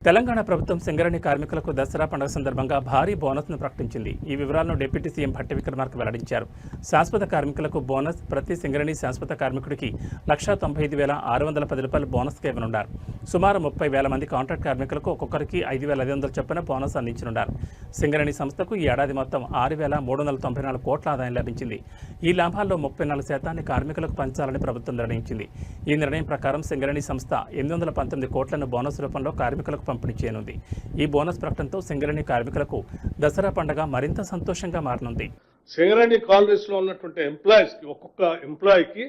తెలంగాణ ప్రభుత్వం సింగరేణి కార్మికులకు దసరా పండుగ సందర్భంగా భారీ బోనస్ను ప్రకటించింది. ఈ వివరాలను డిప్యూటీ సీఎం భట్టి విక్రమార్క వెల్లడించారు. శాశ్వత కార్మికులకు బోనస్ ప్రతి సింగరేణి శాశ్వత కార్మికుడికి 1,95,610 రూపాయలు బోనస్గా ఇవ్వనున్నారు. సుమారు 30,000 మంది కాంట్రాక్ట్ కార్మికులకు ఒక్కొక్కరికి 5,500 చొప్పున బోనస్ అందించనున్నారు. సింగరేణి సంస్థకు ఈ ఏడాది మొత్తం 6,394 కోట్ల ఆదాయం లభించింది. ఈ లాభాల్లో 34% కార్మికులకు పంచాలని ప్రభుత్వం నిర్ణయించింది. ఈ నిర్ణయం ప్రకారం సింగరేణి సంస్థ 819 కోట్లను బోనస్ రూపంలో కార్మికులకు పంపిణీ చేయనుంది. ఈ బోనస్ ప్రకటనతో సింగరేణి కార్మికులకు దసరా పండుగ మరింత సంతోషంగా మారనుంది. సింగరేణి కాలనీస్ లో ఉన్నటువంటి ఎంప్లాయీస్ కి ఒక్కొక్క ఎంప్లాయీకి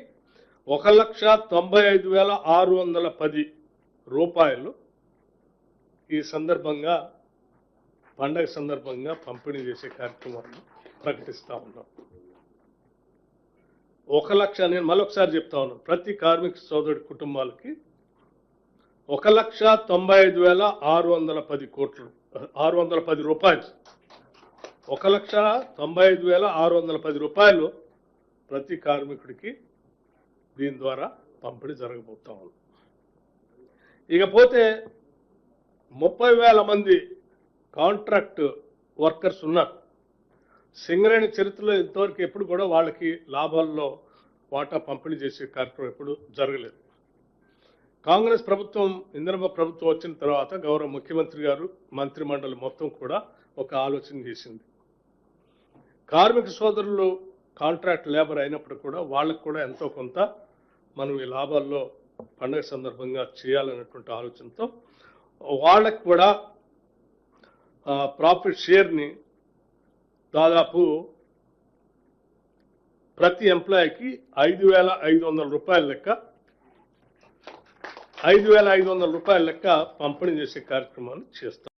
1,95,610 రూపాయలు ఈ సందర్భంగా పండగ సందర్భంగా పంపిణీ చేసే కార్యక్రమాన్ని ప్రకటిస్తా ఉన్నాం. 1,00,000 నేను మరొకసారి చెప్తా ఉన్నాను, ప్రతి కార్మిక సోదరుడి కుటుంబాలకి 1,95,610 కోట్లు 610 రూపాయలు 1,95,610 రూపాయలు ప్రతి కార్మికుడికి దీని ద్వారా పంపిణీ జరగబోతా ఉంది. ఇకపోతే 30,000 మంది కాంట్రాక్ట్ వర్కర్స్ ఉన్నారు. సింగరేణి చరిత్రలో ఇంతవరకు ఎప్పుడు కూడా వాళ్ళకి లాభాల్లో వాటా పంపిణీ చేసే కార్యక్రమం ఎప్పుడు జరగలేదు. కాంగ్రెస్ ప్రభుత్వం, ఇందిరమ్మ ప్రభుత్వం వచ్చిన తర్వాత గౌరవ ముఖ్యమంత్రి గారు, మంత్రి మండలి మొత్తం కూడా ఒక ఆలోచన చేసింది. కార్మిక సోదరులు కాంట్రాక్ట్ లేబర్ అయినప్పుడు కూడా వాళ్ళకు కూడా ఎంతో కొంత మనం ఈ లాభాల్లో పండుగ సందర్భంగా చేయాలనేటువంటి ఆలోచనతో వాళ్ళకు కూడా ప్రాఫిట్ షేర్ని దాదాపు ప్రతి ఎంప్లాయీకి 5,500 రూపాయల లెక్క 5,500 రూపాయల లెక్క పంపిణీ చేసే కార్యక్రమాన్ని చేస్తాం.